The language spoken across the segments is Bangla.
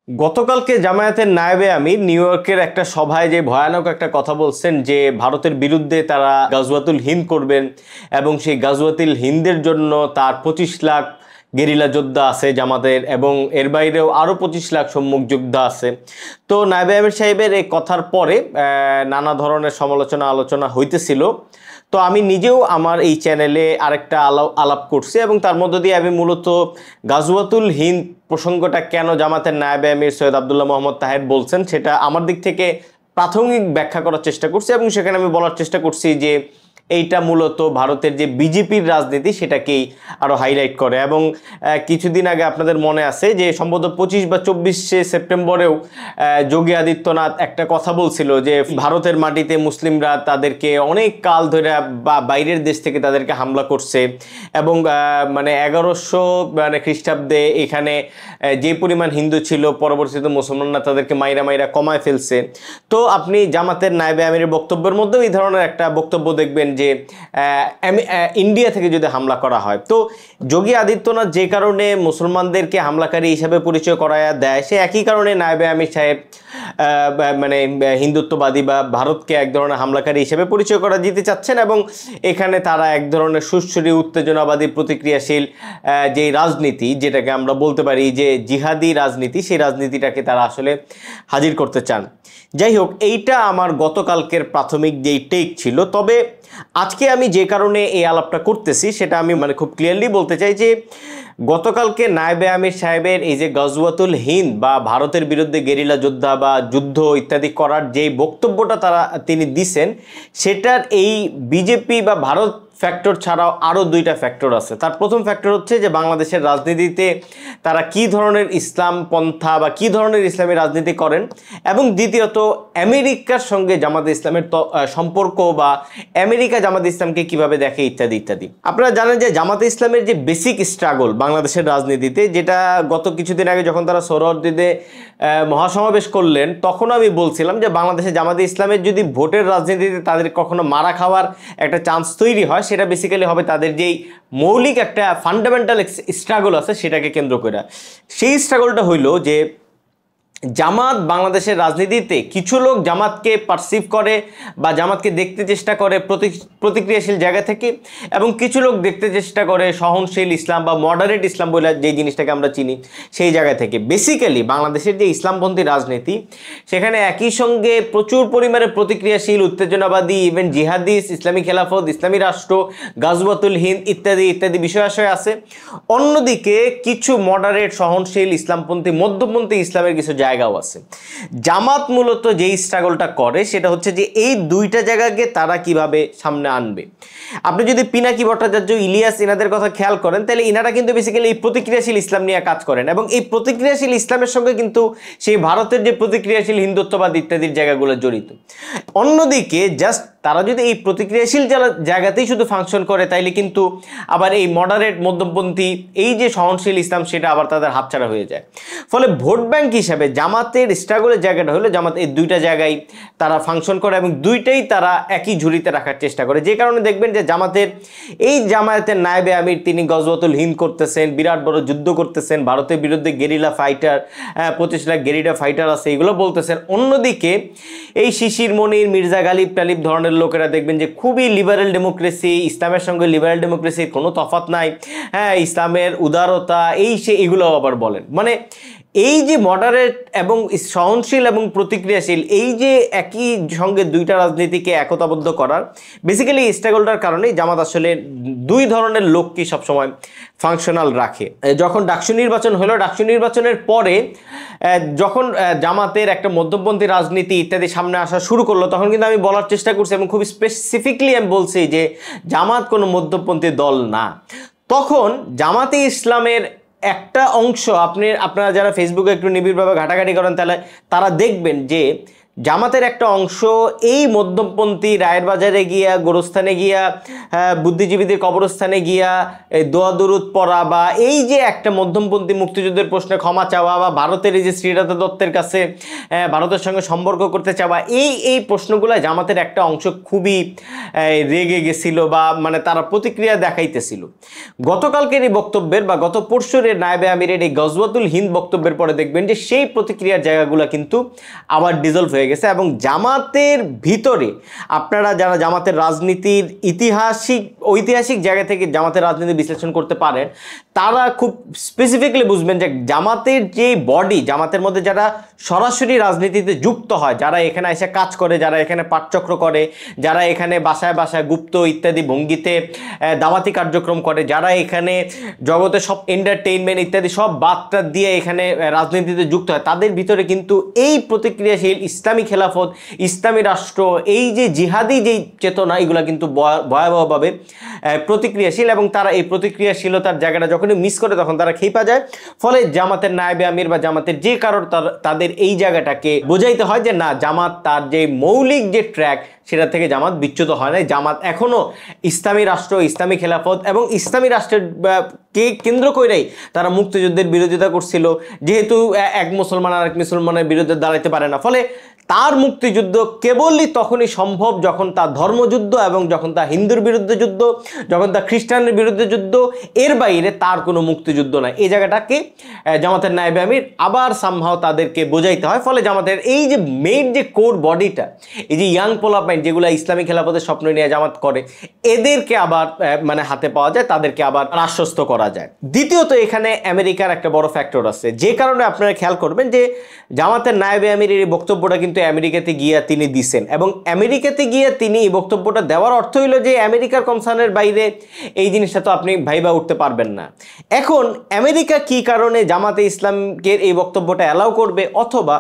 গতকালকে জামায়াতের নায়েবে আমির নিউ ইয়র্কের একটা সভায় যে ভয়ানক একটা কথা বলছেন যে ভারতের বিরুদ্ধে তারা গাজওয়াতুল হিন্দ করবেন এবং সেই গাজওয়াতুল হিন্দের জন্য তার 25 লাখ গেরিলা যোদ্ধা আছে জামাতের, এবং এর বাইরেও আরও 25 লাখ সম্মুখ যোদ্ধা আছে। তো নায়েবে আমির সাহেবের এই কথার পরে নানা ধরনের সমালোচনা আলোচনা হইতেছিল। তো আমি নিজেও আমার এই চ্যানেলে আরেকটা আলাপ করছি এবং তার মধ্য দিয়ে আমি মূলত গাজওয়াতুল হিন্দ প্রসঙ্গটা কেন জামাতের নায়েবে আমির সৈয়দ আবদুল্লাহ মোহাম্মদ তাহের বলছেন সেটা আমার দিক থেকে প্রাথমিক ব্যাখ্যা করার চেষ্টা করছি, এবং সেখানে আমি বলার চেষ্টা করছি যে এইটা মূলত ভারতের যে বিজেপির রাজনীতি সেটাকেই আরো হাইলাইট করে। এবং কিছুদিন আগে আপনাদের মনে আছে যে সম্ভবত 25 বা 24 সেপ্টেম্বরেও যোগী আদিত্যনাথ একটা কথা বলছিল যে ভারতের মাটিতে মুসলিমরা তাদেরকে অনেক কাল ধরে বা বাইরের দেশ থেকে তাদেরকে হামলা করছে, এবং মানে 1100 মানে খ্রিস্টাব্দে এখানে যে পরিমাণ হিন্দু ছিল পরবর্তীতে মুসলমানরা তাদেরকে মাইরা মাইরা কমায় ফেলছে। তো আপনি জামাতের নায়েবে আমিরের বক্তব্যের মধ্যেও এই ধরনের একটা বক্তব্য দেখবেন যে ইন্ডিয়া থেকে যদি হামলা করা হয়, তো যোগী আদিত্যনাথ যে কারণে মুসলমানদেরকে হামলাকারী হিসাবে পরিচয় করায়া দেয় সে একই কারণে নায়েবে আমির সাহেব মানে হিন্দুত্ববাদী বা ভারতকে এক ধরনের হামলাকারী হিসেবে পরিচয় করা দিতে চাচ্ছেন, এবং এখানে তারা এক ধরনের সুস্থির উত্তেজনাবাদী প্রতিক্রিয়াশীল যে রাজনীতি, যেটাকে আমরা বলতে পারি যে জিহাদি রাজনীতি, সেই রাজনীতিটাকে তারা আসলে হাজির করতে চান। যাই হোক, এইটা আমার গতকালকের প্রাথমিক যেই টেক ছিল। তবে আজকে আমি যে কারণে এই আলাপটা করতেছি সেটা আমি মানে খুব ক্লিয়ারলি বলতে চাই যে গতকালকে নায়েবে আমির সাহেবের এই যে গাজওয়াতুল হিন্দ বা ভারতের বিরুদ্ধে গেরিলা যোদ্ধা বা যুদ্ধ ইত্যাদি করার যেই বক্তব্যটা তিনি দিছেন, সেটার এই বিজেপি বা ভারত ফ্যাক্টর ছাড়াও আরও দুইটা ফ্যাক্টর আছে। তার প্রথম ফ্যাক্টর হচ্ছে যে বাংলাদেশের রাজনীতিতে তারা কি ধরনের ইসলাম পন্থা বা কি ধরনের ইসলামী রাজনীতি করেন, এবং দ্বিতীয়ত আমেরিকার সঙ্গে জামাতে ইসলামের সম্পর্ক বা আমেরিকা জামাতে ইসলামকে কিভাবে দেখে ইত্যাদি ইত্যাদি। আপনারা জানেন যে জামাতে ইসলামের যে বেসিক স্ট্রাগল বাংলাদেশের রাজনীতিতে, যেটা গত কিছুদিন আগে যখন তারা সোহরাওয়ার্দীতে মহাসমাবেশ করলেন তখনও আমি বলছিলাম যে বাংলাদেশে জামাতে ইসলামের যদি ভোটের রাজনীতিতে তাদের কখনো মারা খাওয়ার একটা চান্স তৈরি হয়, সেটা বেসিক্যালি হবে তাদের যেই মৌলিক একটা ফান্ডামেন্টাল স্ট্রাগল আছে সেটাকে কেন্দ্র করে। সেই স্ট্রাগলটা হইল যে জামাত বাংলাদেশের রাজনীতিতে কিছু লোক জামাতকে পারসিভ করে বা জামাতকে দেখতে চেষ্টা করে প্রতিক্রিয়াশীল জায়গা থেকে, এবং কিছু লোক দেখতে চেষ্টা করে সহনশীল ইসলাম বা মডারেট ইসলাম বলে যে জিনিসটাকে আমরা চিনি সেই জায়গা থেকে। বেসিক্যালি বাংলাদেশের যে ইসলামপন্থী রাজনীতি সেখানে একই সঙ্গে প্রচুর পরিমাণে প্রতিক্রিয়াশীল উত্তেজনাবাদী ইভেন জিহাদিস, ইসলামী খেলাফত, ইসলামী রাষ্ট্র, গাজওয়াতুল হিন্দ ইত্যাদি ইত্যাদি বিষয় আশয় আছে। অন্যদিকে কিছু মডারেট সহনশীল ইসলামপন্থী মধ্যপন্থী ইসলামের কিছু জায়গাও আছে। জামাত মূলত যেই স্ট্রাগলটা করে সেটা হচ্ছে যে এই দুইটা জায়গাকে তারা কিভাবে সামনে আনবে। আপনি যদি পিনাকি ভট্টাচার্য, ইলিয়াস এনাদের কথা খেয়াল করেন তাহলে ইনারা কিন্তু বেসিক্যালি এই প্রতিক্রিয়াশীল ইসলাম নিয়ে কাজ করেন, এবং এই প্রতিক্রিয়াশীল ইসলামের সঙ্গে কিন্তু সেই ভারতের যে প্রতিক্রিয়াশীল হিন্দুত্ববাদ ইত্যাদির জায়গাগুলো জড়িত। অন্যদিকে জাস্ট তারা যদি এই প্রতিক্রিয়াশীল জায়গাতেই শুধু ফাংশন করে তাইলে কিন্তু আবার এই মডারেট মধ্যপন্থী এই যে সহনশীল ইসলাম সেটা আবার তাদের হাতছাড়া হয়ে যায়। ফলে ভোট ব্যাংক হিসাবে জামাতের স্ট্রাগলের জায়গাটা হলো জামাত এই দুইটা জায়গায় তারা ফাংশন করে এবং দুইটাই তারা একই ঝুড়িতে রাখার চেষ্টা করে। যে কারণে দেখবেন যে জামায়াতের নায়েবে আমির তিনি গজওয়াতুল হিন্দ করতেছেন, বিরাট বড় যুদ্ধ করতেছেন, ভারতের বিরুদ্ধে guerrilla fighter 25 lakh guerrilla fighter আছে এগুলো বলতেছেন। অন্যদিকে এই শিশির মনির, মির্জা গালিব টালিব ধরনের লোকেরা দেখবেন যে খুবই লিবারেল ডেমোক্রেসি, ইসলামের সঙ্গে লিবারেল ডেমোক্রেসির কোনো তফাৎ নাই, হ্যাঁ ইসলামের উদারতা এই সে এগুলো আবার বলেন। মানে এই যে মডারেট এবং সহনশীল এবং প্রতিক্রিয়াশীল এই যে একই সঙ্গে দুইটা রাজনীতিকে একতাবদ্ধ করার বেসিক্যালি স্ট্রাগলটার কারণেই জামাত আসলে দুই ধরনের লোককে সবসময় ফাংশনাল রাখে। যখন ডাকসু নির্বাচন হলো, ডাকসু নির্বাচনের পরে যখন জামাতের একটা মধ্যপন্থী রাজনীতি ইত্যাদি সামনে আসা শুরু করলো তখন কিন্তু আমি বলার চেষ্টা করছি এবং খুব স্পেসিফিকলি আমি বলছি যে জামাত কোনো মধ্যপন্থী দল না। তখন জামাতে ইসলামের একটা অংশ আপনারা যারা ফেসবুকে একটু নিবিড়ভাবে ঘাটাঘাটি করেন তাহলে তারা দেখবেন যে জামাতের একটা অংশ এই মধ্যমপন্থী রায়ের বাজারে গিয়া, গোরস্থানে গিয়া, বুদ্ধিজীবীদের কবরস্থানে গিয়া এই দোয়া দুরুদ পড়া, বা এই যে একটা মধ্যমপন্থী মুক্তিযুদ্ধের প্রশ্নে ক্ষমা চাওয়া, বা ভারতের এই যে শ্রীনাথ দত্তের কাছে ভারতের সঙ্গে সম্পর্ক করতে চাওয়া, এই প্রশ্নগুলো জামাতের একটা অংশ খুবই রেগে গেছিল, বা মানে তারা প্রতিক্রিয়া দেখাইতেছিল। গতকালকের এই বক্তব্যের বা গত পরশুর নায়েবে আমিরের এই গজওয়াতুল হিন্দ বক্তব্যের পরে দেখবেন যে সেই প্রতিক্রিয়ার জায়গাগুলো কিন্তু আবার ডিজলভ হয়ে গেছে। এবং জামাতের ভিতরে আপনারা যারা জামাতের রাজনীতির ঐতিহাসিক জায়গা থেকে জামাতের রাজনীতি বিশ্লেষণ করতে পারেন, তারা খুব স্পেসিফিকলি বুঝবেন যে জামাতের যে বডি, জামাতের মধ্যে যারা সরাসরি রাজনীতিতে যুক্ত হয়, যারা এখানে এসে কাজ করে, যারা এখানে পাঠচক্র করে, যারা এখানে বাসায় বাসায় গুপ্ত ইত্যাদি ভঙ্গিতে দাওয়াতি কার্যক্রম করে, যারা এখানে জগতে সব এন্টারটেইনমেন্ট ইত্যাদি সব বার্তা দিয়ে এখানে রাজনীতিতে যুক্ত হয়, তাদের ভিতরে কিন্তু এই প্রতিক্রিয়াশীল ইসলামী খেলাফত, ইসলামী রাষ্ট্র, এই যে জিহাদি যেই চেতনা, এগুলো কিন্তু ভয়াবহভাবে প্রতিক্রিয়াশীল। এবং তারা এই প্রতিক্রিয়াশীলতার জায়গাটা যখনই মিস করে তখন তারা খেপা যায়। ফলে জামাতের নায়েবে আমির বা জামাতের যে কারোর তাদের এই জায়গাটাকে বোঝাইতে হয় যে না, জামাত তার যে মৌলিক যে ট্র্যাক সেটা থেকে জামাত বিচ্যুত হয় নাই। জামাত এখনো ইসলামী রাষ্ট্র, ইসলামী খেলাফত এবং ইসলামী রাষ্ট্রের কে কেন্দ্র করেই তারা মুক্তিযুদ্ধের বিরোধিতা করছিল, যেহেতু এক মুসলমান আর এক মুসলমানের বিরুদ্ধে দাঁড়াইতে পারে না। ফলে তার মুক্তিযুদ্ধ কেবলই তখনই সম্ভব যখন তার ধর্মযুদ্ধ, এবং যখন তার হিন্দুর বিরুদ্ধে যুদ্ধ, যখন তার খ্রিস্টানের বিরুদ্ধে যুদ্ধ, এর বাইরে তার কোনো মুক্তিযুদ্ধ নাই। এই জায়গাটাকে জামাতের নায়েবে আমির আবার সামহাও তাদেরকে বোঝাইতে হয়। ফলে জামাতের এই যে মেইন যে কোর বডিটা, এই যে ইয়াং পোলাপাইন যেগুলো ইসলামী খেলাফতের স্বপ্ন নিয়ে জামাত করে, এদেরকে আবার মানে হাতে পাওয়া যায়, তাদেরকে আবার আশ্বস্ত করা যায়। দ্বিতীয়ত এখানে আমেরিকার একটা বড় ফ্যাক্টর আছে, যে কারণে আপনারা খেয়াল করবেন যে জামাতের নায়েবে আমিরের এই বক্তব্যটা কিন্তু আমেরিকাতে গিয়া তিনি দিছেন, এবং আমেরিকাতে গিয়ে তিনি এই বক্তব্যটা দেওয়ার অর্থ হইল যে আমেরিকার কনসার্নের বাইরে এই জিনিসটা তো আপনি ভাইবা উঠতে পারবেন না। এখন আমেরিকা কি কারণে জামাতে ইসলামকে এই বক্তব্যটা অ্যালাউ করবে, অথবা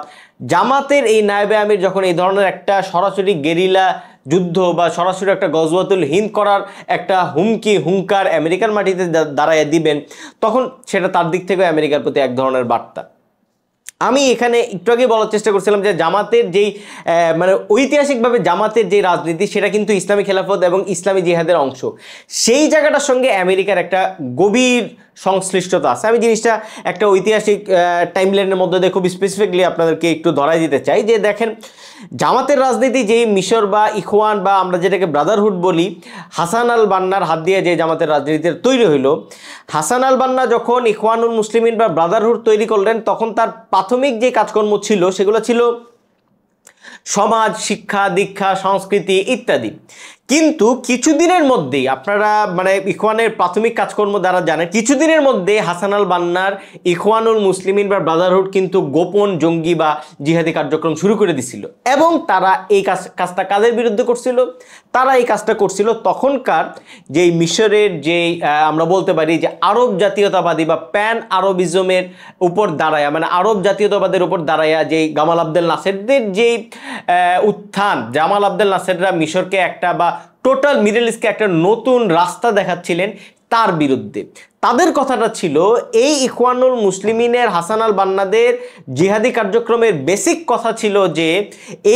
জামাতের এই নায়েবে আমির যখন এই ধরনের একটা সরাসরি গেরিলা যুদ্ধ বা সরাসরি একটা গজওয়াতুল হিন্দ করার একটা হুঙ্কার আমেরিকার মাটিতে দাঁড়ায় দিবেন, তখন সেটা তার দিক থেকে আমেরিকার প্রতি এক ধরনের বার্তা। আমি এখানে একটু আগে বলার চেষ্টা করছিলাম যে জামাতের যেই মানে ঐতিহাসিকভাবে জামাতের যে রাজনীতি, সেটা কিন্তু ইসলামী খেলাফত এবং ইসলামী জিহাদের অংশ। সেই জায়গাটার সঙ্গে আমেরিকার একটা গভীর সংশ্লিষ্টতা আছে। আমি জিনিসটা একটা ঐতিহাসিক টাইমলাইনের মধ্যে দিয়ে খুব স্পেসিফিকলি আপনাদেরকে একটু ধরাই দিতে চাই যে দেখেন, জামাতের রাজনীতি যেই মিশর বা ইখওয়ান বা আমরা যেটাকে ব্রাদারহুড বলি, হাসান আল বান্নার হাত দিয়ে যে জামাতের রাজনীতি তৈরি হইল, হাসান আল বান্না যখন ইখওয়ানুল মুসলিমিন বা ব্রাদারহুড তৈরি করলেন, তখন তার প্রাথমিক যে কাজকর্ম ছিল সেগুলো ছিল সমাজ, শিক্ষা, দীক্ষা, সংস্কৃতি ইত্যাদি। কিন্তু কিছুদিনের মধ্যেই আপনারা মানে ইখওয়ানের প্রাথমিক কাজকর্ম দ্বারা জানেন, কিছুদিনের মধ্যে হাসান আল বান্নার ইখওয়ানুল মুসলিমিন বা ব্রাদারহুড কিন্তু গোপন জঙ্গি বা জিহাদি কার্যক্রম শুরু করে দিছিল। এবং তারা এই কাজটা কাদের বিরুদ্ধে করছিল? তারা এই কাজটা করছিল তখনকার যেই মিশরের যেই আমরা বলতে পারি যে আরব জাতীয়তাবাদী বা প্যান আরবিজমের উপর দাঁড়ায়া, মানে আরব জাতীয়তাবাদের উপর দাঁড়ায়া যেই গামাল আবদেল নাসেরদের যেই উত্থান, জামাল আবদেল নাসেররা মিশরকে একটা বা টোটাল মিডল ইস্টকে একটা নতুন রাস্তা দেখাচ্ছিলেন, তার বিরুদ্ধে। তাদের কথাটা ছিল এই ইখওয়ানুল মুসলিমিনের হাসান আল বান্নাদের জিহাদি কার্যক্রমের বেসিক কথা ছিল যে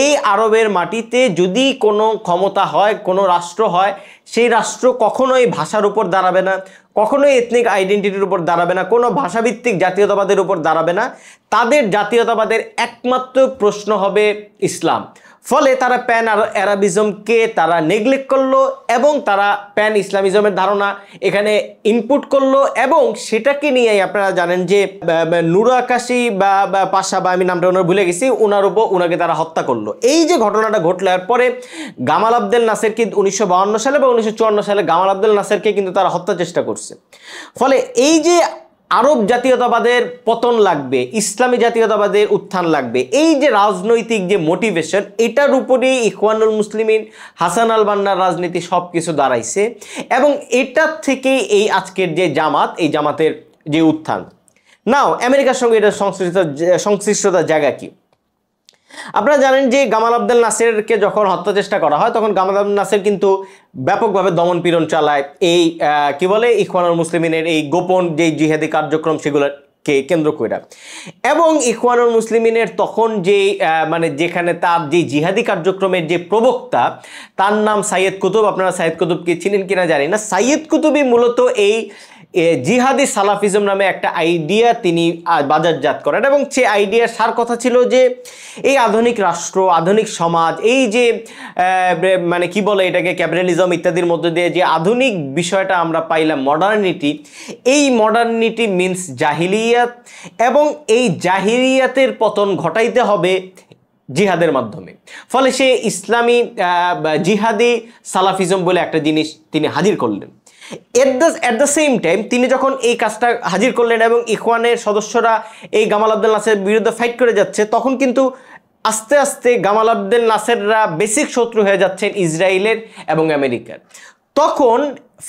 এই আরবের মাটিতে যদি কোনো ক্ষমতা হয়, কোনো রাষ্ট্র হয়, সেই রাষ্ট্র কখনোই ভাষার উপর দাঁড়াবে না, কখনোই এথনিক আইডেন্টিটির উপর দাঁড়াবে না, কোনো ভাষাভিত্তিক জাতীয়তাবাদের উপর দাঁড়াবে না। তাদের জাতীয়তাবাদের একমাত্র প্রশ্ন হবে ইসলাম। ফলে তারা প্যান আরবিজমকে তারা নেগলেক্ট করলো এবং তারা প্যান ইসলামিজমের ধারণা এখানে ইনপুট করলো, এবং সেটাকে নিয়েই আপনারা জানেন যে নুর আকাশী বা পাশা বা আমি নামটা ওনার ভুলে গেছি, ওনাকে তারা হত্যা করলো। এই যে ঘটনাটা ঘটলো, এরপরে গামাল আবদেল নাসেরকে 1952 সালে বা 1954 সালে গামাল আবদেল নাসেরকে কিন্তু তারা হত্যা চেষ্টা করছে। ফলে এই যে আরব জাতীয়তাবাদের পতন লাগবে, ইসলামী জাতীয়তাবাদের উত্থান লাগবে, এই যে রাজনৈতিক যে মোটিভেশন, এটার উপরেই ইখওয়ানুল মুসলিমিন, হাসান আল বান্নার রাজনীতি সব কিছু দাঁড়াইছে। এবং এটার থেকেই এই আজকের যে জামাত, এই জামাতের যে উত্থান। নাও আমেরিকার সঙ্গে এটা সংশ্লিষ্টতার জায়গা কি? আপনারা জানেন যে গামাল আবদেল নাসেরকে যখন হত্যা চেষ্টা করা হয়, তখন গামাল আবদেল নাসের কিন্তু ব্যাপকভাবে দমন পীড়ন চালায় এই কি বলে ইখওয়ানুল মুসলিমিনের এই গোপন যে জিহাদি কার্যক্রম সেগুলোর কে কেন্দ্র কইরা। এবং ইখওয়ানুল মুসলিমিনের তখন যে মানে যেখানে তার যে জিহাদি কার্যক্রমের যে প্রবক্তা, তার নাম সাইয়েদ কুতুব। আপনারা সাইয়েদ কুতুবকে চিনেন কিনা জানি না। সাইয়েদ কুতুবই মূলত এই জিহাদি সালাফিজম নামে একটা আইডিয়া তিনি বাজারজাত করেন, এবং সে আইডিয়ার সার কথা ছিল যে এই আধুনিক রাষ্ট্র, আধুনিক সমাজ, এই যে মানে কি বলে এটাকে ক্যাপিটালিজম ইত্যাদির মধ্যে দিয়ে যে আধুনিক বিষয়টা আমরা পাইলাম মডার্নিটি, এই মডার্নিটি মিনস জাহিলিয়াত, এবং এই জাহিলিয়াতের পতন ঘটাইতে হবে জিহাদের মাধ্যমে। ফলে সে ইসলামী জিহাদি সালাফিজম বলে একটা জিনিস তিনি হাজির করলেন। এট দ্য সেম টাইম তিনি যখন এই কাজটা হাজির করলেন এবং ইখওয়ানের সদস্যরা এই গামাল আব্দেল নাসেরের বিরুদ্ধে ফাইট করে যাচ্ছে, তখন কিন্তু আস্তে আস্তে গামাল আব্দেল নাসেররা বেসিক শত্রু হয়ে যাচ্ছেন ইসরায়েলের এবং আমেরিকার। তখন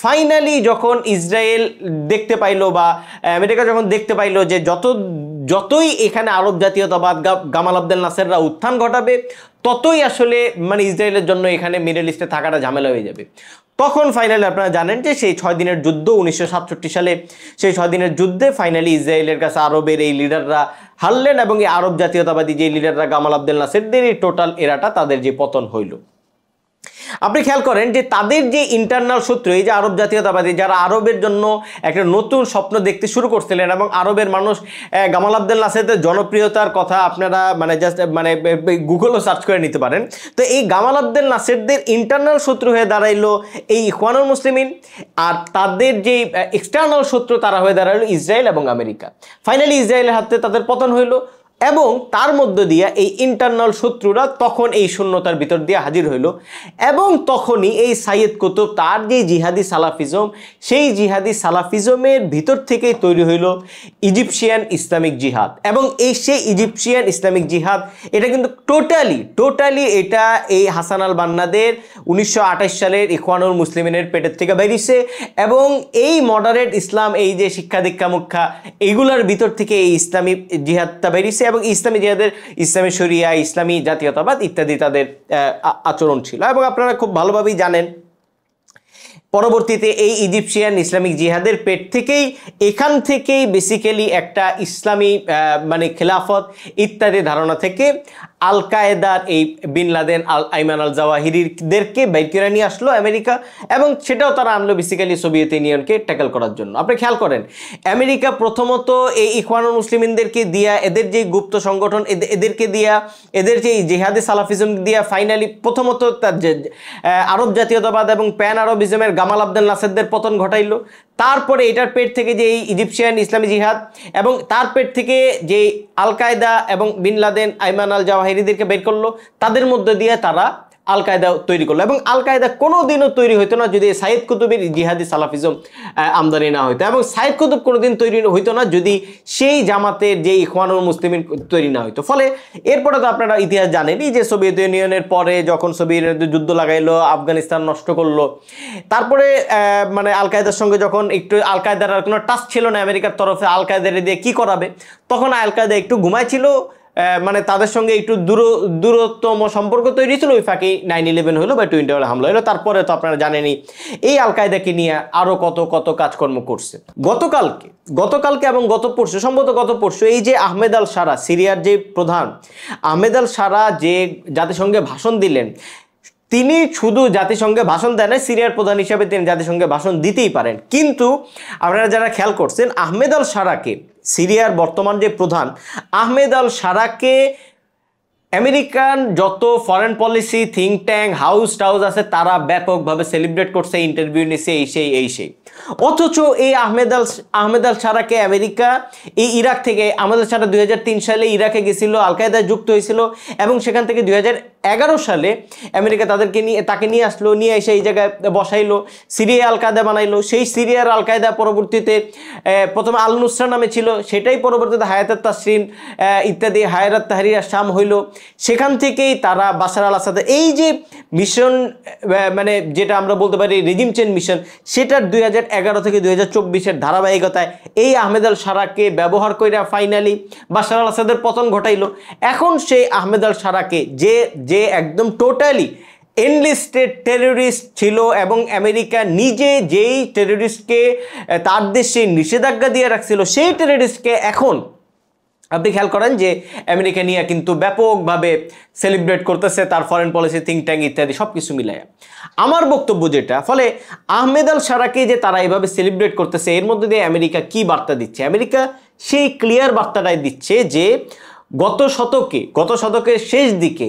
ফাইনালি যখন ইসরায়েল দেখতে পাইলো বা আমেরিকা যখন দেখতে পাইলো যে যতই এখানে আরব জাতীয়তাবাদ গামাল আব্দেল নাসেররা উত্থান ঘটাবে, ততই আসলে মানে ইসরায়েলের জন্য এখানে মিডল ইস্টে থাকাটা ঝামেলা হয়ে যাবে। তখন ফাইনালি আপনারা জানেন যে সেই 6 দিনের যুদ্ধ 1967 সালে, সেই 6 দিনের যুদ্ধে ফাইনালি ইসরায়েলের কাছে আরবের এই লিডাররা হারলেন, এবং এই আরব জাতীয়তাবাদী যে লিডাররা গামাল আব্দেল নাসেরদের এই টোটাল এরাটা তাদের যে পতন হইল। আপনি খেয়াল করেন যে তাদের যে ইন্টারনাল শত্রু, এই যে আরব জাতীয়তাবাদী, যারা আরবের জন্য একটা নতুন স্বপ্ন দেখতে শুরু করছিলেন, এবং আরবের মানুষ গামাল আব্দেল নাসেরদের জনপ্রিয়তার কথা আপনারা মানে জাস্ট মানে গুগলও সার্চ করে নিতে পারেন। তো এই গামাল আব্দেল নাসেরদের ইন্টারনাল শত্রু হয়ে দাঁড়াইলো এই ইখওয়ানুল মুসলিমিন, আর তাদের যে এক্সটার্নাল শত্রু তারা হয়ে দাঁড়াইলো ইসরায়েল এবং আমেরিকা। ফাইনালি ইসরায়েলের হাতে তাদের পতন হইল, এবং তার মধ্য দিয়ে এই ইন্টারনাল শত্রুরা তখন এই শূন্যতার ভিতর দিয়ে হাজির হইল, এবং তখনই এই সাইয়েদ কুতুব তার যে জিহাদি সালাফিজম, সেই জিহাদি সালাফিজমের ভিতর থেকেই তৈরি হইল ইজিপশিয়ান ইসলামিক জিহাদ। এবং এই সেই ইজিপশিয়ান ইসলামিক জিহাদ এটা কিন্তু টোটালি এটা এই হাসান আল বান্নাদের 1928 সালের ইখওয়ানুল মুসলিমিনের পেটের থেকে বেরিয়েছে, এবং এই মডারেট ইসলাম, এই যে শিক্ষা দীক্ষা মুখ্যা, এইগুলোর ভিতর থেকে এই ইসলামী জিহাদটা বেরিয়েছে, এবং ইসলামী জিহাদের ইসলামী শরিয়া, ইসলামী জাতীয়তাবাদ ইত্যাদি তাদের আচরণ ছিল। এবং আপনারা খুব ভালোভাবেই জানেন পরবর্তীতে এই ইজিপশিয়ান ইসলামিক জিহাদের পেট থেকেই, এখান থেকেই বেসিক্যালি একটা ইসলামী মানে খেলাফত ইত্যাদি ধারণা থেকে আল কায়েদার এই বিন লাদেন, আইমান আল জাওয়াহিরিদেরকে বের করে নিয়ে আসলো আমেরিকা, এবং সেটাও তারা আনলো বেসিক্যালি সোভিয়েত ইউনিয়নকে ট্যাকল করার জন্য। আপনি খেয়াল করেন আমেরিকা প্রথমত এই ইখওয়ানুল মুসলিমিনদেরকে দিয়া, এদের যে গুপ্ত সংগঠন এদেরকে দিয়া, এদের যে জিহাদি সালাফিজম দিয়া ফাইনালি প্রথমত তার যে আরব জাতীয়তাবাদ এবং প্যান আরবিজমের গামাল আব্দেল নাসেরদের পতন ঘটাইলো। তারপরে এটার পেট থেকে যে ইজিপশিয়ান ইসলামী জিহাদ, এবং তার পেট থেকে যে আল কায়দা এবং বিন লাদেন, আইমান আল জাওয়াহিরিদেরকে বের করলো, তাদের মধ্যে দিয়ে তারা আল কায়দা তৈরি করলো। এবং আল কায়দা কোনোদিনও তৈরি হইতো না যদি সাইয়েদ কুতুবের জিহাদি সালাফিজম আমদানি না হইতো, এবং সাইয়েদ কুতুব কোনোদিন তৈরি হইতো না যদি সেই জামাতের যে ইখওয়ানুল মুসলিমিন তৈরি না হইতো। ফলে এরপরে তো আপনারা ইতিহাস জানেনই যে সোভিয়েত ইউনিয়নের পরে যখন সোভিয়েত যুদ্ধ লাগাইলো, আফগানিস্তান নষ্ট করলো, তারপরে মানে আল কায়দার সঙ্গে যখন একটু আল কায়দার আর কোনো টাচ ছিল না আমেরিকার তরফে, আল কায়দার দিয়ে কি করাবে, তখন আল কায়দা একটু ঘুমাইছিল, মানে তাদের সঙ্গে একটু দূরতম সম্পর্ক তৈরি ছিল। ওই ফাঁকে 9/11 হলো বা 20 হামলা হলো। তারপরে তো আপনারা জানেনই এই আল কায়দাকে নিয়ে আরো কত কাজকর্ম করছে। গতকালকে এবং গত পরশু, সম্ভবত গত পরশু, এই যে আহমেদ আল সারা, সিরিয়ার যে প্রধান আহমেদ আল সারা যে জাতিসংঘে ভাষণ দিলেন, তিনি শুধু জাতিসংঘে ভাষণ দেন না, সিরিয়ার প্রধান হিসাবে তিনি জাতিসংঘে ভাষণ দিতেই পারেন। কিন্তু আপনারা যারা খেয়াল করছেন, আহমেদ আল সারাকে, সিরিয়ার বর্তমান যে প্রধান আহমেদ আল সারাকে আমেরিকান যত foreign policy think tank house টাউস আছে তারা ব্যাপকভাবে সেলিব্রেট করছে, ইন্টারভিউ নিছে, এই সেই। অথচ এই আহমেদ আল সারাকে আমেরিকা এই ইরাক থেকে, আহমেদ আল সারা 2003 সালে ইরাকে গেছিল, আল কায়দায় যুক্ত হয়েছিল, এবং সেখান থেকে 2011 সালে আমেরিকা তাকে নিয়ে আসলো, নিয়ে এসে এই জায়গায় বসাইলো, সিরিয়া আল কায়দা বানাইলো। সেই সিরিয়ার আল কায়দা পরবর্তীতে প্রথমে আল নুসরা নামে ছিল, সেটাই পরবর্তীতে হায়াত তাসরিন ইত্যাদি হায়াত তাহরির শাম হইল। সেখান থেকেই তারা বাশার আল আসাদের এই যে মিশন, মানে যেটা আমরা বলতে পারি রেজিম চেঞ্জ মিশন, সেটার 2011 থেকে 2024-এর ধারাবাহিকতায় এই আহমেদ আল সারাকে ব্যবহার করে ফাইনালি বাশার আল আসাদের পতন ঘটাইলো। এখন সেই আহমেদ আল সারাকে যে একদম টোটালি এনলিস্টেড টেররিস্ট ছিল এবং আমেরিকা নিজে যেই টেররিস্টকে তার দেশে নিষেধাজ্ঞা দিয়ে রাখছিল সেই টেররিস্টকে এখন আপনি খেয়াল করেন যে আমেরিকা নিয়ে কিন্তু ব্যাপকভাবে সেলিব্রেট করতেছে তার ফরেন পলিসি থিঙ্ক ট্যাঙ্ক ইত্যাদি সব কিছু মিলায়। আমার বক্তব্য যেটা, ফলে আহমেদ আল শারাকে যে তারা এইভাবে সেলিব্রেট করতেছে এর মধ্যে দিয়ে আমেরিকা কি বার্তা দিচ্ছে? আমেরিকা সেই ক্লিয়ার বার্তাটাই দিচ্ছে যে গত শতকের শেষ দিকে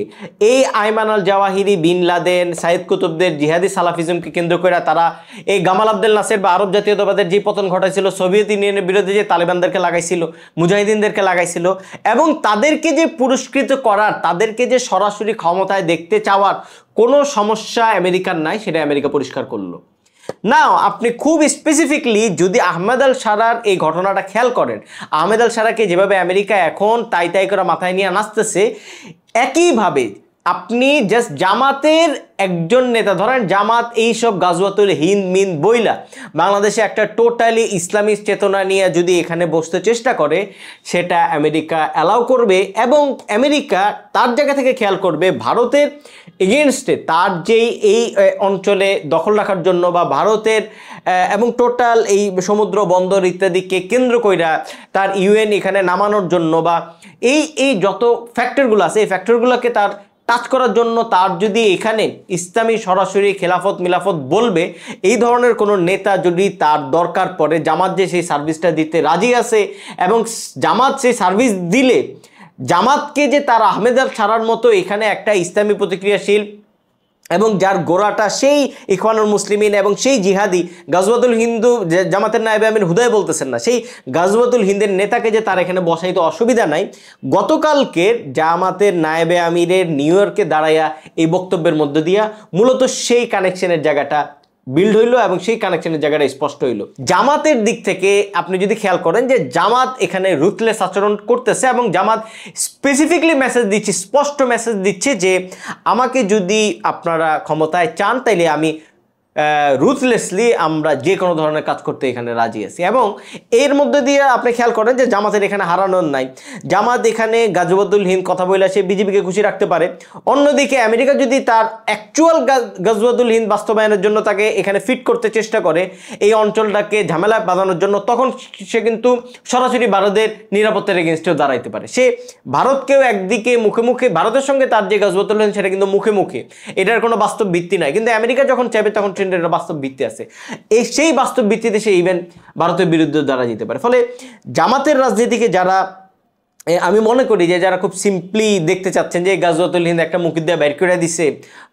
এই আয়মান আল জাওয়াহিরি, বিন লাদেন, সাইদ কুতুবদের জিহাদি সালাফিজমকে কেন্দ্র করে তারা এই গামাল আব্দেল নাসের বা আরব জাতীয়তাবাদের যে পতন ঘটাইছিল, সোভিয়েত ইউনিয়নের বিরুদ্ধে যে তালেবানদেরকে লাগাইছিল, মুজাহিদিনদেরকে লাগাইছিল, এবং তাদেরকে যে পুরস্কৃত করার, তাদেরকে যে সরাসরি ক্ষমতায় দেখতে চাওয়ার কোনো সমস্যা আমেরিকার নাই, সেটা আমেরিকা পরিষ্কার করলো। না, আপনি খুব স্পেসিফিকলি যদি আহমেদ আল শারার এই ঘটনাটা খেয়াল করেন, আহমেদ আল শারাকে যেভাবে আমেরিকা এখন তাই করে মাথায় নিয়ে নাচতেছে, একইভাবে আপনি জাস্ট জামাতের একজন নেতা, ধরেন জামাত এইসব গাজওয়াতুল হিন্দ মিন বইলা বাংলাদেশে একটা টোটালি ইসলামিক চেতনা নিয়ে যদি এখানে বসতে চেষ্টা করে, সেটা আমেরিকা অ্যালাউ করবে এবং আমেরিকা তার জায়গা থেকে খেয়াল করবে ভারতের এগেনস্টে তার যেই এই অঞ্চলে দখল রাখার জন্য বা ভারতের এবং টোটাল এই সমুদ্র বন্দর ইত্যাদিকে কেন্দ্র কইরা তার ইউএন এখানে নামানোর জন্য বা এই যত ফ্যাক্টরগুলো আছে এই ফ্যাক্টরগুলোকে তার টাচ করার জন্য তার যদি এখানে ইসলামী সরাসরি খেলাফত মিলাফত বলবে, এই ধরনের কোনো নেতা যদি তার দরকার পড়ে, জামাত যে সেই সার্ভিসটা দিতে রাজি আছে এবং জামাত সেই সার্ভিস দিলে জামাতকে যে তার আহমেদ আল শারার মতো এখানে একটা ইসলামী প্রতিক্রিয়াশীল এবং যার গোড়াটা সেই ইখওয়ানুল মুসলিমিন এবং সেই জিহাদি গাজওয়াতুল হিন্দু, জামাতের নায়েবে আমির হুদায় বলতেছেন না, সেই গাজওয়াতুল হিন্দের নেতাকে যে তার এখানে বসাইতে অসুবিধা নাই, গতকালকের জামাতের নায়েবে আমিরের নিউ ইয়র্কে দাঁড়াইয়া এই বক্তব্যের মধ্য দিয়া মূলত সেই কানেকশনের জায়গাটা বিল্ড হইলো এবং সেই কানেকশনের জায়গাটা স্পষ্ট হইলো। জামাতের দিক থেকে আপনি যদি খেয়াল করেন যে জামাত এখানে রুথলেস আচরণ করতেছে এবং জামাত স্পেসিফিকলি মেসেজ দিচ্ছে, স্পষ্ট মেসেজ দিচ্ছে যে আমাকে যদি আপনারা ক্ষমতায় চান তাইলে আমি রুথলেসলি আমরা যে কোনো ধরনের কাজ করতে এখানে রাজি আছি। এবং এর মধ্যে দিয়ে আপনি খেয়াল করেন যে জামাতের এখানে হারানোর নাই, জামাত এখানে গাজওয়াতুল হিন্দ কথা বলে সে বিজেপিকে খুশি রাখতে পারে। অন্যদিকে আমেরিকা যদি তার অ্যাকচুয়াল গাজওয়াতুল হিন্দ বাস্তবায়নের জন্য তাকে এখানে ফিট করতে চেষ্টা করে, এই অঞ্চলটাকে ঝামেলায় বাঁধানোর জন্য, তখন সে কিন্তু সরাসরি ভারতের নিরাপত্তার এগেনস্টেও দাঁড়াইতে পারে। সে ভারতকেও একদিকে মুখে মুখে, ভারতের সঙ্গে তার যে গাজওয়াতুল হিন্দ সেটা কিন্তু মুখে মুখে, এটার কোনো বাস্তব ভিত্তি নাই, কিন্তু আমেরিকা যখন চাইবে তখন ট্রেন্ডের বাস্তব ভিত্তি আছে, সেই বাস্তব ভিত্তিতে সে ইভেন ভারতের বিরুদ্ধে দাঁড়া যেতে পারে। ফলে জামাতের রাজনীতিকে যারা, আমি মনে করি যে যারা খুব সিম্পলি দেখতে চাচ্ছেন যে গাজওয়াতুল হিন্দ একটা মুখ দিয়ে বের করে দিছে,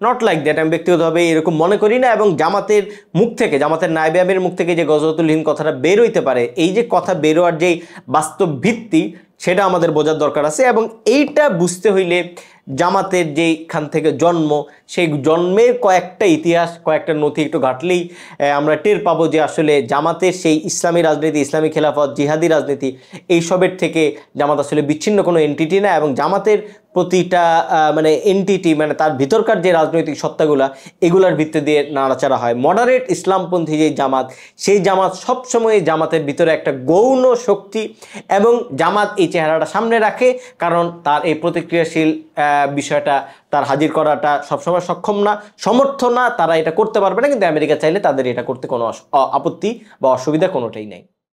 নট লাইক দ্যাট, আমি ব্যক্তিগতভাবে এরকম মনে করি না। এবং জামাতের মুখ থেকে, জামাতের নায়েবে আমিরের মুখ থেকে যে গাজওয়াতুল হিন্দ কথাটা বের হইতে পারে, এই যে কথা বের হওয়ার যে বাস্তব ভিত্তি, সেটা আমাদের বোঝার দরকার আছে। এবং এইটা বুঝতে হইলে জামাতের যেইখান থেকে জন্ম, সেই জন্মের কয়েকটা ইতিহাস, কয়েকটা নথি একটু ঘাটলেই আমরা টের পাবো যে আসলে জামাতের সেই ইসলামী রাজনীতি, ইসলামী খেলাফত, জিহাদি রাজনীতি, এইসবের থেকে জামাত আসলে বিচ্ছিন্ন কোনো এন্টিটি না। এবং জামাতের প্রতিটা মানে এন্টিটি, মানে তার ভিতরকার যে রাজনৈতিক সত্তাগুলা, এগুলার ভিত্তি দিয়ে নাড়াচাড়া হয়। মডারেট ইসলামপন্থী যে জামাত, সেই জামাত সবসময় জামাতের ভিতরে একটা গৌণ শক্তি, এবং জামাত এই চেহারাটা সামনে রাখে কারণ তার এই প্রতিক্রিয়াশীল বিষয়টা তার হাজির করাটা সবসময় সক্ষম না, সমর্থ না, তারা এটা করতে পারবে না। কিন্তু আমেরিকা চাইলে তাদের এটা করতে কোনো আপত্তি বা অসুবিধা কোনোটাই নাই।